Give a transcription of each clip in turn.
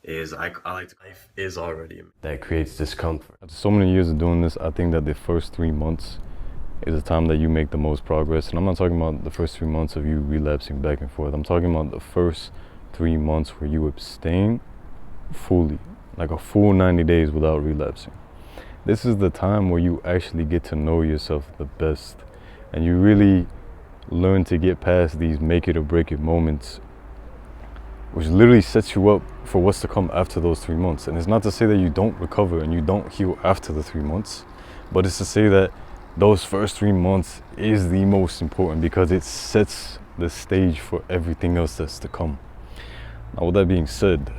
is I like to life is already that creates discomfort. After so many years of doing this, I think that the first 3 months is the time that you make the most progress. And I'm not talking about the first 3 months of you relapsing back and forth. I'm talking about the first 3 months where you abstain fully, like a full 90 days without relapsing. This is the time where you actually get to know yourself the best, and you really learn to get past these make it or break it moments, which literally sets you up for what's to come after those 3 months. And it's not to say that you don't recover and you don't heal after the 3 months, but it's to say that those first 3 months is the most important, because it sets the stage for everything else that's to come. Now, with that being said,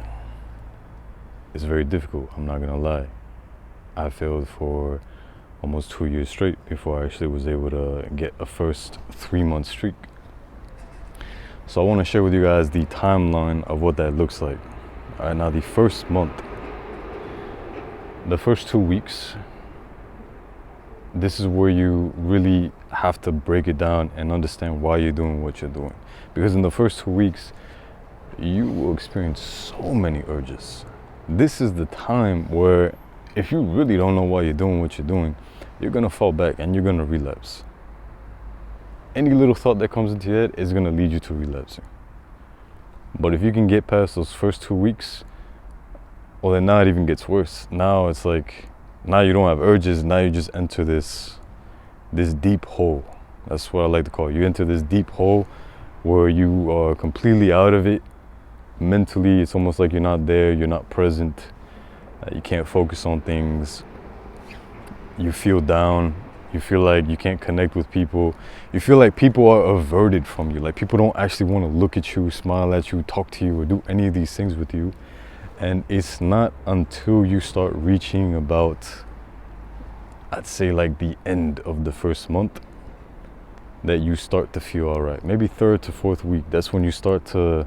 it's very difficult, I'm not gonna lie. I failed for almost 2 years straight before I actually was able to get a first 3-month streak. So I want to share with you guys the timeline of what that looks like. All right, now the first month, the first 2 weeks, this is where you really have to break it down and understand why you're doing what you're doing. Because in the first 2 weeks, you will experience so many urges. This is the time where if you really don't know why you're doing what you're doing, you're gonna fall back and you're gonna relapse. Any little thought that comes into your head is gonna lead you to relapsing. But if you can get past those first 2 weeks, well, then now it even gets worse. Now it's like, now you don't have urges, now you just enter this deep hole. That's what I like to call it. You enter this deep hole where you are completely out of it. Mentally, it's almost like you're not there, you're not present. You can't focus on things. You feel down. You feel like you can't connect with people. You feel like people are averted from you. Like people don't actually want to look at you, smile at you, talk to you, or do any of these things with you. And it's not until you start reaching about, I'd say like the end of the first month, that you start to feel all right. Maybe third to fourth week, that's when you start to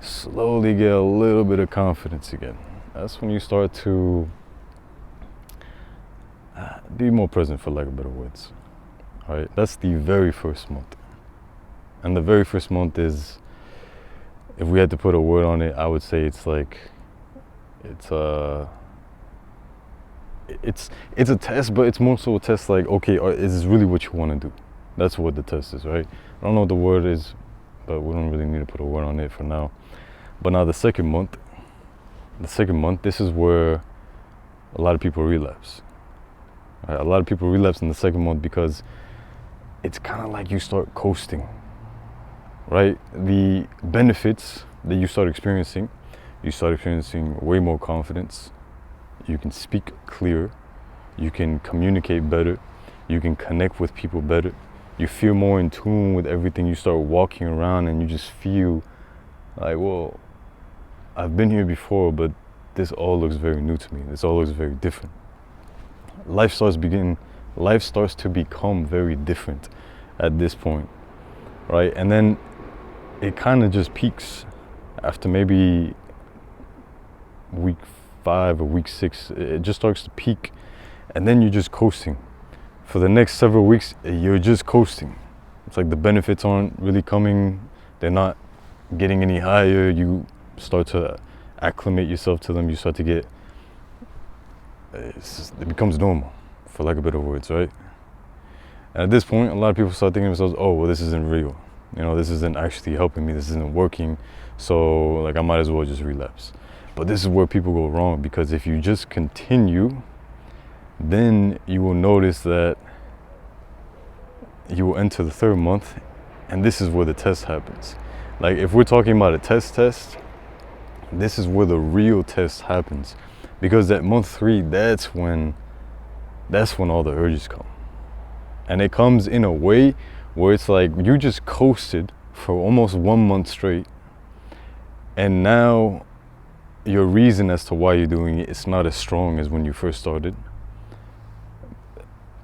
slowly get a little bit of confidence again. That's when you start to be more present, for lack of better words. All right, that's the very first month. And the very first month is, if we had to put a word on it, I would say it's a test, but it's more so a test like, okay, is this really what you want to do? That's what the test is, right? I don't know what the word is, but we don't really need to put a word on it for now. But now the second month, this is where a lot of people relapse. Right? A lot of people relapse in the second month because it's kind of like you start coasting, right? The benefits that you start experiencing way more confidence. You can speak clear, you can communicate better, you can connect with people better. You feel more in tune with everything. You start walking around and you just feel like, well, I've been here before, but this all looks very new to me. This all looks very different. Life starts to become very different at this point, right? And then it kind of just peaks after maybe week 5 or week 6. It just starts to peak, and then you're just coasting. For the next several weeks, you're just coasting. It's like the benefits aren't really coming. They're not getting any higher. You start to acclimate yourself to them. You start to get, it becomes normal, for lack of better words, right? And at this point, a lot of people start thinking to themselves, oh, well, this isn't real. You know, this isn't actually helping me. This isn't working. So like, I might as well just relapse. But this is where people go wrong, because if you just continue, then you will notice that you will enter the third month, and this is where the test happens. Like, if we're talking about a test, this is where the real test happens, because at month 3, that's when all the urges come. And it comes in a way where it's like you just coasted for almost 1 month straight, and now your reason as to why you're doing it is not as strong as when you first started.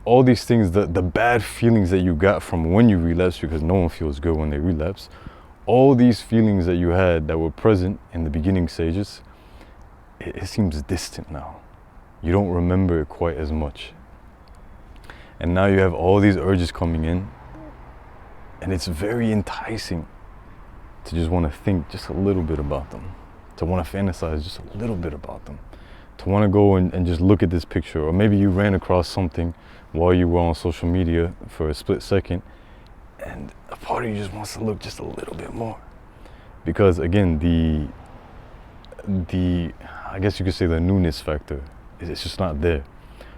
All these things, the bad feelings that you got from when you relapse, because no one feels good when they relapse, all these feelings that you had that were present in the beginning stages, it seems distant now. You don't remember it quite as much. And now you have all these urges coming in, and it's very enticing to just want to think just a little bit about them. to want to fantasize just a little bit about them, to want to go and just look at this picture. Or maybe you ran across something while you were on social media for a split second, and a part of you just wants to look just a little bit more. Because again, the I guess you could say the newness factor, it's just not there.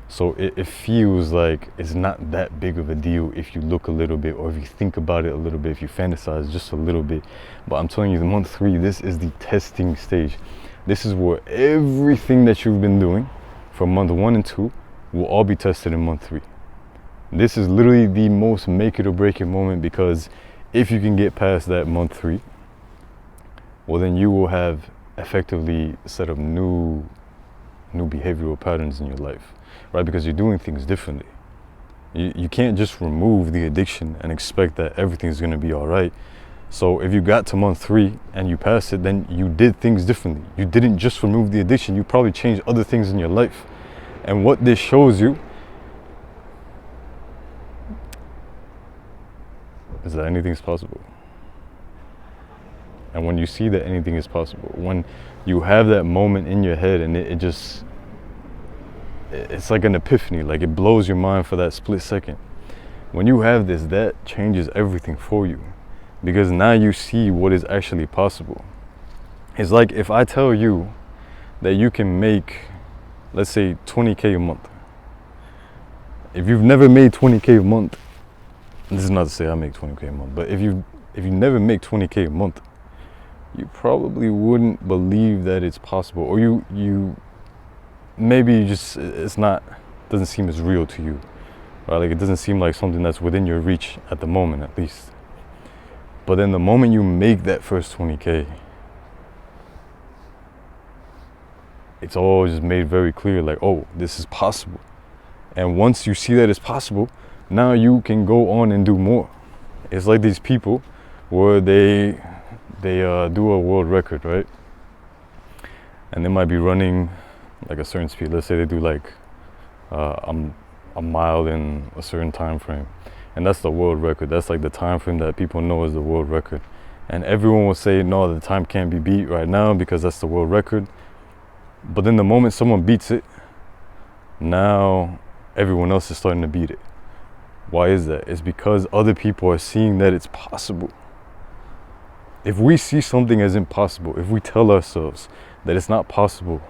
So it feels like it's not that big of a deal if you look a little bit, or if you think about it a little bit, if you fantasize just a little bit. But I'm telling you, the month 3, this is the testing stage. This is where everything that you've been doing from month 1 and 2 will all be tested in month 3. This is literally the most make it or break it moment, because if you can get past that month 3, well, then you will have effectively set up new behavioral patterns in your life, right? Because you're doing things differently. You can't just remove the addiction and expect that everything's going to be all right. So if you got to month 3 and you passed it, then you did things differently. You didn't just remove the addiction, you probably changed other things in your life. And what this shows you is that anything's possible. And when you see that anything is possible, when you have that moment in your head and it's like an epiphany, like it blows your mind for that split second. When you have this, that changes everything for you, because now you see what is actually possible. It's like if I tell you that you can make, let's say, 20K a month. If you've never made 20K a month, this is not to say I make 20K a month, but if you never make 20K a month, you probably wouldn't believe that it's possible, or you maybe you just, doesn't seem as real to you, right? Like it doesn't seem like something that's within your reach at the moment, at least. But then the moment you make that first 20K, it's all just made very clear, like, oh, this is possible. And once you see that it's possible, now you can go on and do more. It's like these people where they do a world record, right? And they might be running like a certain speed. Let's say they do like a mile in a certain time frame, and that's the world record. That's like the time frame that people know is the world record. And everyone will say, no, the time can't be beat right now because that's the world record. But then the moment someone beats it, now everyone else is starting to beat it. Why is that? It's because other people are seeing that it's possible. If we see something as impossible, if we tell ourselves that it's not possible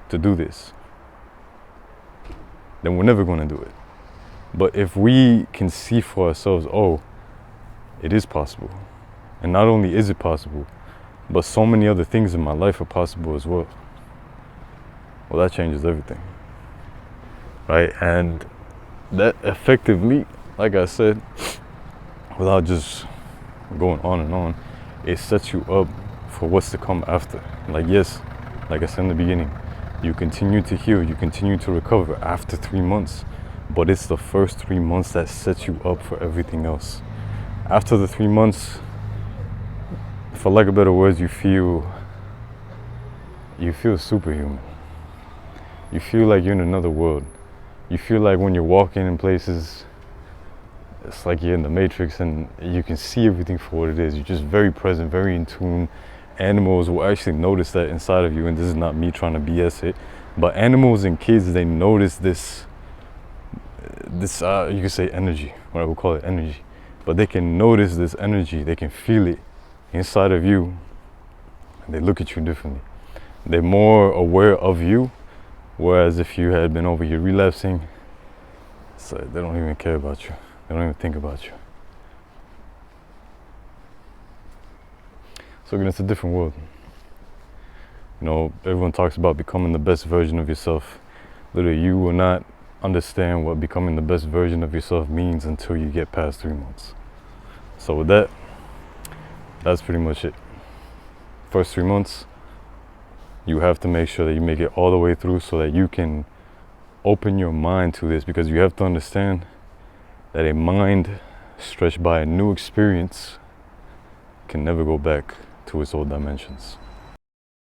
to do this, then we're never going to do it. But if we can see for ourselves, oh, it is possible, and not only is it possible, but so many other things in my life are possible as well, well, that changes everything, right? And that effectively, like I said, without just going on and on, it sets you up for what's to come after. Like, yes, like I said in the beginning, you continue to heal, you continue to recover after 3 months, but it's the first 3 months that sets you up for everything else. After the 3 months, for lack of better words, you feel superhuman. You feel like you're in another world. You feel like when you're walking in places, it's like you're in the Matrix and you can see everything for what it is. You're just very present, very in tune. Animals will actually notice that inside of you, and this is not me trying to BS it, but animals and kids, they notice this you could say energy, what I would call it energy, but they can notice this energy, they can feel it inside of you, and they look at you differently. They're more aware of you, whereas if you had been over here relapsing, it's like they don't even care about you. They don't even think about you. So again, it's a different world. You know, everyone talks about becoming the best version of yourself. Literally, you will not understand what becoming the best version of yourself means until you get past 3 months. So with that, that's pretty much it. First 3 months, you have to make sure that you make it all the way through so that you can open your mind to this, because you have to understand that a mind stretched by a new experience can never go back to its old dimensions.